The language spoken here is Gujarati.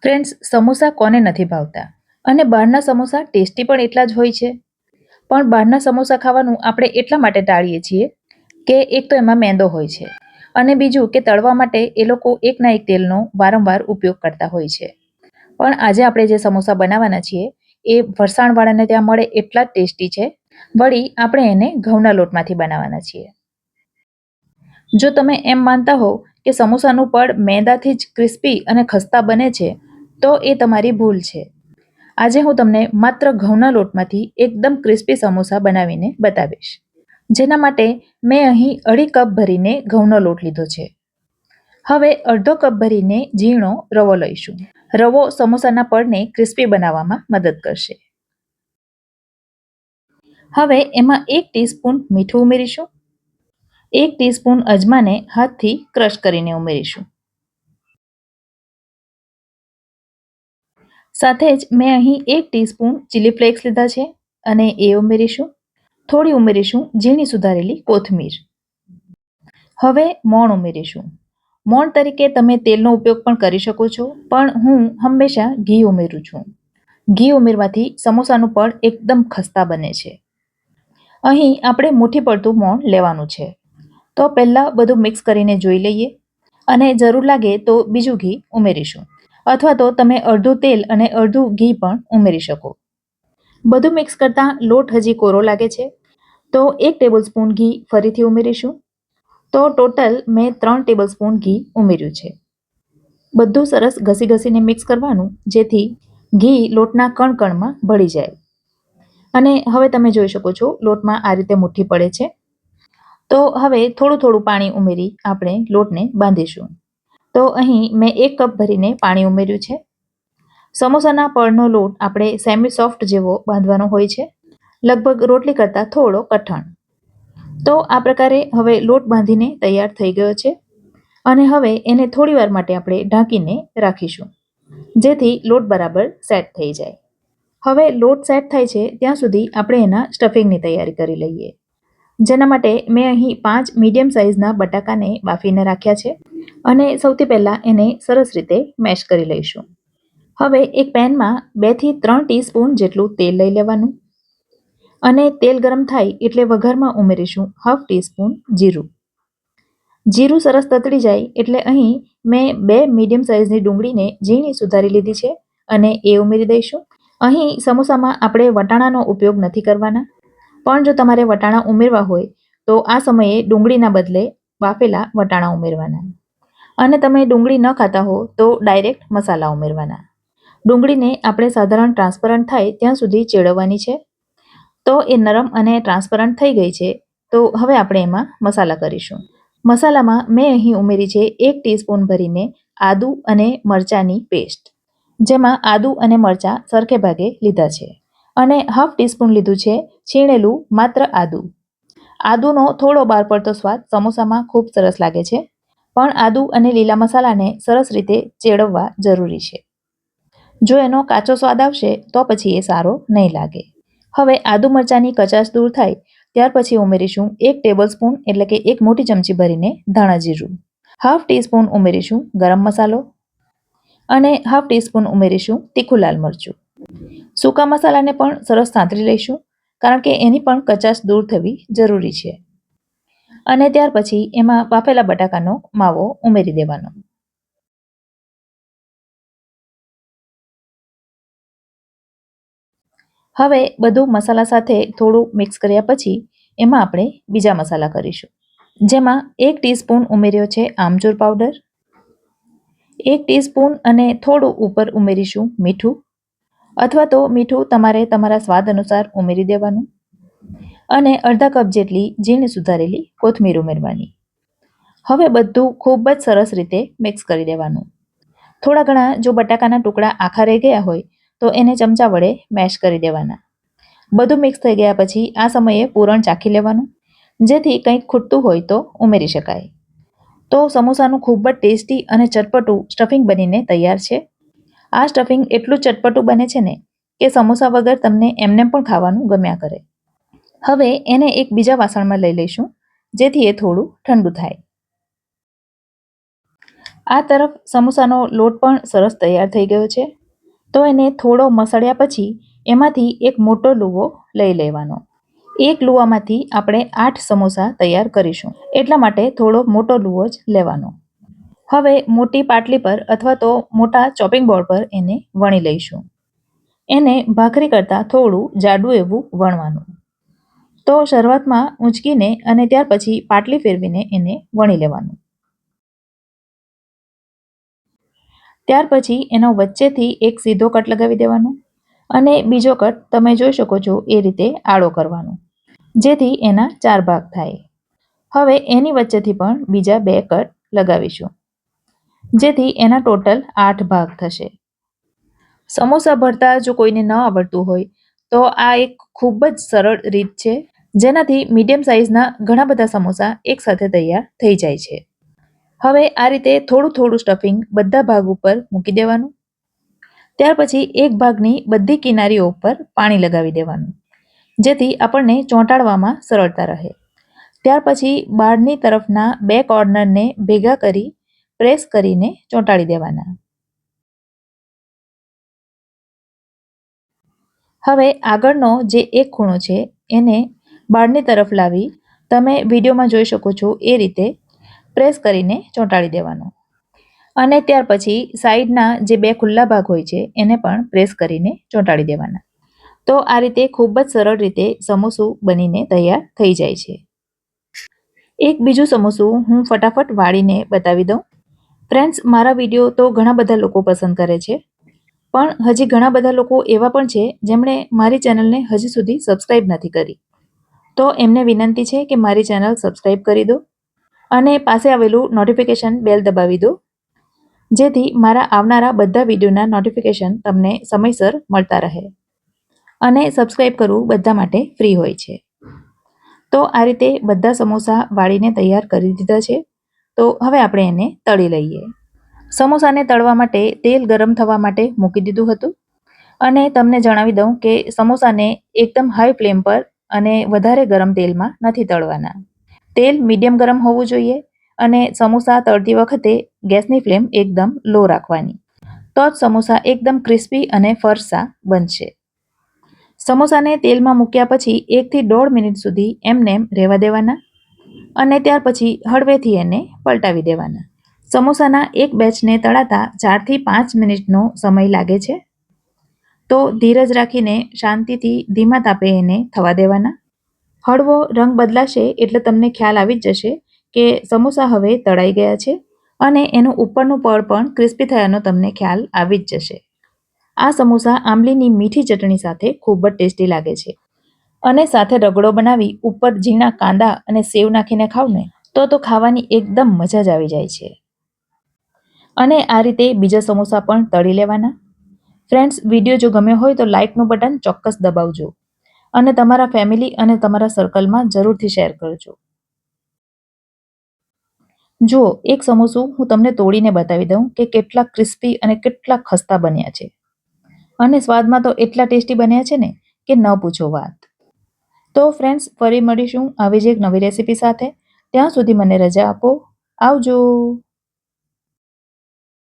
ફ્રેન્ડ્સ, સમોસા કોને નથી ભાવતા? અને બહારના સમોસા ટેસ્ટી પણ એટલા જ હોય છે. પણ બહારના સમોસા ખાવાનું આપણે એટલા માટે ટાળીએ છીએ કે એક તો એમાં મેંદો હોય છે અને બીજું કે તળવા માટે એ લોકો એકના એક તેલનો વારંવાર ઉપયોગ કરતા હોય છે. પણ આજે આપણે જે સમોસા બનાવવાના છીએ એ ફરસાણવાળાને ત્યાં મળે એટલા જ ટેસ્ટી છે. વળી આપણે એને ઘઉંના લોટમાંથી બનાવવાના છીએ. જો તમે એમ માનતા હો કે સમોસાનું પડ મેંદાથી જ ક્રિસ્પી અને ખસ્તા બને છે, તો એ તમારી ભૂલ છે. આજે હું તમને માત્ર ઘઉંના લોટમાંથી એકદમ ક્રિસ્પી સમોસા બનાવીને બતાવીશ. જેના માટે મેં અહીં 2.5 કપ ભરીને ઘઉંનો લોટ લીધો છે. હવે 1/2 કપ ભરીને ઝીણો રવો લઈશું. રવો સમોસાના પડને ક્રિસ્પી બનાવવામાં મદદ કરશે. હવે એમાં 1 ટીસ્પૂન મીઠું ઉમેરીશું. 1 ટીસ્પૂન અજમાને હાથથી ક્રશ કરીને ઉમેરીશું. સાથે જ મેં અહીં 1 ટીસ્પૂન ચીલી ફ્લેક્સ લીધા છે અને એ ઉમેરીશું. થોડી ઉમેરીશું ઝીણી સુધારેલી કોથમીર. હવે મોણ ઉમેરીશું. મોણ તરીકે તમે તેલનો ઉપયોગ પણ કરી શકો છો, પણ હું હંમેશા ઘી ઉમેરું છું. ઘી ઉમેરવાથી સમોસાનું પડ એકદમ ખસ્તા બને છે. અહીં આપણે મુઠ્ઠી પડતું મોણ લેવાનું છે. તો પહેલાં બધું મિક્સ કરીને જોઈ લઈએ અને જરૂર લાગે તો બીજું ઘી ઉમેરીશું, અથવા તો તમે અડધું તેલ અને અડધું ઘી પણ ઉમેરી શકો. બધું મિક્સ કરતાં લોટ હજી કોરો લાગે છે તો 1 ટેબલસ્પૂન ઘી ફરીથી ઉમેરીશું. તો ટોટલ મેં 3 ટેબલસ્પૂન ઘી ઉમેર્યું છે. બધું સરસ ઘસીને મિક્સ કરવાનું, જેથી ઘી લોટના કણકણમાં ભળી જાય. અને હવે તમે જોઈ શકો છો લોટમાં આ રીતે મુઠ્ઠી પડે છે. તો હવે થોડું પાણી ઉમેરી આપણે લોટને બાંધીશું. તો અહીં મેં 1 કપ ભરીને પાણી ઉમેર્યું છે. સમોસાના પડનો લોટ આપણે સેમી સોફ્ટ જેવો બાંધવાનો હોય છે, લગભગ રોટલી કરતાં થોડો કઠણ. તો આ પ્રકારે હવે લોટ બાંધીને તૈયાર થઈ ગયો છે અને હવે એને થોડીવાર માટે આપણે ઢાંકીને રાખીશું, જેથી લોટ બરાબર સેટ થઈ જાય. હવે લોટ સેટ થાય છે ત્યાં સુધી આપણે એના સ્ટફિંગની તૈયારી કરી લઈએ. જેના માટે મેં અહીં 5 મીડિયમ સાઇઝના બટાકાને બાફીને રાખ્યા છે અને સૌથી પહેલાં એને સરસ રીતે મેશ કરી લઈશું. હવે એક પેનમાં 2 થી 3 ટીસ્પૂન જેટલું તેલ લઈ લેવાનું અને તેલ ગરમ થાય એટલે વઘારમાં ઉમેરીશું 1/2 ટીસ્પૂન જીરું. જીરું સરસ તતડી જાય એટલે અહીં મેં 2 મીડિયમ સાઇઝની ડુંગળીને ઝીણી સુધારી લીધી છે અને એ ઉમેરી દઈશું. અહીં સમોસામાં આપણે વટાણાનો ઉપયોગ નથી કરવાના, પણ જો તમારે વટાણા ઉમેરવા હોય તો આ સમયે ડુંગળીના બદલે બાફેલા વટાણા ઉમેરવાના. અને તમે ડુંગળી ન ખાતા હો તો ડાયરેક્ટ મસાલા ઉમેરવાના. ડુંગળીને આપણે સાધારણ ટ્રાન્સપરન્ટ થાય ત્યાં સુધી ચેડવવાની છે. તો એ નરમ અને ટ્રાન્સપરન્ટ થઈ ગઈ છે. તો હવે આપણે એમાં મસાલા કરીશું. મસાલામાં મેં અહીં ઉમેરી છે 1 ટીસ્પૂન ભરીને આદુ અને મરચાંની પેસ્ટ, જેમાં આદુ અને મરચાં સરખે ભાગે લીધા છે. અને 1/2 ટીસ્પૂન લીધું છે છીણેલું માત્ર આદુ. આદુનો થોડો બહાર પડતો સ્વાદ સમોસામાં ખૂબ સરસ લાગે છે, પણ આદુ અને લીલા મસાલાને સરસ રીતે ચેડવવા જરૂરી છે. જો એનો કાચો સ્વાદ આવશે તો પછી એ સારો નહીં લાગે. હવે આદુ મરચાંની કચાશ દૂર થાય ત્યાર પછી ઉમેરીશું 1 ટેબલસ્પૂન એટલે કે 1 મોટી ચમચી ભરીને ધાણા જીરું. 1/2 ટીસ્પૂન ઉમેરીશું ગરમ મસાલો અને 1/2 ટીસ્પૂન ઉમેરીશું તીખું લાલ મરચું. સૂકા મસાલાને પણ સરસ સાંતળી લઈશું, કારણ કે એની પણ કચાશ દૂર થવી જરૂરી છે. અને ત્યાર પછી એમાં બાફેલા બટાકાનો માવો ઉમેરી દેવાનો. હવે બધું મસાલા સાથે થોડું મિક્સ કર્યા પછી એમાં આપણે બીજા મસાલા કરીશું. જેમાં 1 ટીસ્પૂન ઉમેર્યો છે આમચૂર પાવડર. 1 ટીસ્પૂન અને થોડું ઉપર ઉમેરીશું મીઠું, અથવા તો મીઠું તમારે તમારા સ્વાદ અનુસાર ઉમેરી દેવાનું. અને અડધા કપ જેટલી ઝીણી સુધારેલી કોથમીર ઉમેરવાની. હવે બધું ખૂબ જ સરસ રીતે મિક્સ કરી દેવાનું. થોડા ઘણા જો બટાકાના ટુકડા આખા રહી ગયા હોય તો એને ચમચા વડે મેશ કરી દેવાના. બધું મિક્સ થઈ ગયા પછી આ સમયે પૂરણ ચાખી લેવાનું, જેથી કંઈક ખૂટતું હોય તો ઉમેરી શકાય. તો સમોસાનું ખૂબ જ ટેસ્ટી અને ચટપટું સ્ટફિંગ બનીને તૈયાર છે. આ સ્ટફિંગ એટલું ચટપટું બને છે ને કે સમોસા વગર તમને એમને પણ ખાવાનું ગમ્યા કરે. હવે એને એક બીજા વાસણમાં લઈ લઈશું, જેથી એ થોડું ઠંડુ થાય. આ તરફ સમોસાનો લોટ પણ સરસ તૈયાર થઈ ગયો છે. તો એને થોડો મસળ્યા પછી એમાંથી એક મોટો લુવો લઈ લેવાનો. એક લુવામાંથી આપણે 8 સમોસા તૈયાર કરીશું, એટલા માટે થોડો મોટો લુવો જ લેવાનો. હવે મોટી પાટલી પર અથવા તો મોટા ચોપિંગ બોર્ડ પર એને વણી લઈશું. એને ભાખરી કરતાં થોડું જાડું એવું વણવાનું. તો શરૂઆતમાં ઊંચકીને અને ત્યાર પછી પાટલી ફેરવીને એને વણી લેવાનું. ત્યાર પછી એનો વચ્ચેથી એક સીધો કટ લગાવી દેવાનો અને બીજો કટ તમે જોઈ શકો છો એ રીતે આડો કરવાનો, જેથી એના 4 ભાગ થાય. હવે એની વચ્ચેથી પણ બીજા 2 કટ લગાવીશું, જેથી એના ટોટલ 8 ભાગ થશે. સમોસા ભરતા જો કોઈને ન આવડતું હોય તો આ એક ખૂબ જ સરળ રીત છે, જેનાથી મીડિયમ સાઇઝના ઘણા બધા સમોસા એકસાથે તૈયાર થઈ જાય છે. હવે આ રીતે થોડું થોડું સ્ટફિંગ બધા ભાગ ઉપર મૂકી દેવાનું. ત્યાર પછી એક ભાગની બધી કિનારીઓ ઉપર પાણી લગાવી દેવાનું, જેથી આપણને ચોંટાડવામાં સરળતા રહે. ત્યાર પછી બહારની તરફના 2 કોર્નરને ભેગા કરી પ્રેસ કરીને ચોંટાડી દેવાના. હવે આગળનો જે એક ખૂણો છે એને બહારની તરફ લાવી તમે વિડીયોમાં જોઈ શકો છો એ રીતે પ્રેસ કરીને ચોંટાડી દેવાનો. અને ત્યાર પછી સાઈડના જે 2 ખુલ્લા ભાગ હોય છે એને પણ પ્રેસ કરીને ચોંટાડી દેવાના. તો આ રીતે ખૂબ જ સરળ રીતે સમોસું બનીને તૈયાર થઈ જાય છે. એક બીજું સમોસું હું ફટાફટ વાળીને બતાવી દઉં. ફ્રેન્ડ્સ, મારા વિડીયો તો ઘણા બધા લોકો પસંદ કરે છે, પણ હજી ઘણા બધા લોકો એવા પણ છે જેમણે મારી ચેનલને હજી સુધી સબસ્ક્રાઈબ નથી કરી. તો એમને વિનંતી છે કે મારી ચેનલ સબસ્ક્રાઈબ કરી દો અને પાસે આવેલું નોટિફિકેશન બેલ દબાવી દો, જેથી મારા આવનારા બધા વિડીયોના નોટિફિકેશન તમને સમયસર મળતા રહે. અને સબસ્ક્રાઈબ કરવું બધા માટે ફ્રી હોય છે. તો આ રીતે બધા સમોસા વાળીને તૈયાર કરી દીધા છે. તો હવે આપણે એને તળી લઈએ. સમોસાને તળવા માટે તેલ ગરમ થવા માટે મૂકી દીધું હતું. અને તમને જણાવી દઉં કે સમોસાને એકદમ હાઈ ફ્લેમ પર અને વધારે ગરમ તેલમાં નથી તળવાના. તેલ મીડિયમ ગરમ હોવું જોઈએ અને સમોસા તળતી વખતે ગેસની ફ્લેમ એકદમ લો રાખવાની. તો જ સમોસા એકદમ ક્રિસ્પી અને ફરસા બનશે. સમોસાને તેલમાં મૂક્યા પછી 1 થી 1.5 મિનિટ સુધી એમનેમ રહેવા દેવાના અને ત્યાર પછી હળવેથી એને પલટાવી દેવાના. સમોસાના એક બેચને તળાતા 4 થી 5 મિનિટનો સમય લાગે છે. તો ધીરજ રાખીને શાંતિથી ધીમા તાપે એને થવા દેવાના. હળવો રંગ બદલાશે એટલે તમને ખ્યાલ આવી જ જશે કે સમોસા હવે તળાઈ ગયા છે અને એનું ઉપરનું પડ પણ ક્રિસ્પી થયાનો તમને ખ્યાલ આવી જ જશે. આ સમોસા આંબલીની મીઠી ચટણી સાથે ખૂબ જ ટેસ્ટી લાગે છે અને સાથે રગડો બનાવી ઉપર ઝીણા કાંદા અને સેવ નાખીને ખાવ ને તો ખાવાની એકદમ મજા જ આવી જાય છે. અને આ રીતે બીજા સમોસા પણ તળી લેવાના. ફ્રેન્ડ્સ, વિડીયો જો ગમ્યો હોય તો લાઇકનું બટન ચોક્કસ દબાવજો અને તમારા ફેમિલી અને તમારા સર્કલમાં જરૂરથી શેર કરજો. જુઓ, એક સમોસું હું તમને તોડીને બતાવી દઉં કે કેટલા ક્રિસ્પી અને કેટલા ખસ્તા બન્યા છે અને સ્વાદમાં તો એટલા ટેસ્ટી બન્યા છે ને કે ન પૂછો વાત. તો ફ્રેન્ડ્સ, ફરી મળીશું આવી જ એક નવી રેસીપી સાથે. ત્યાં સુધી મને રજા આપો. આવજો.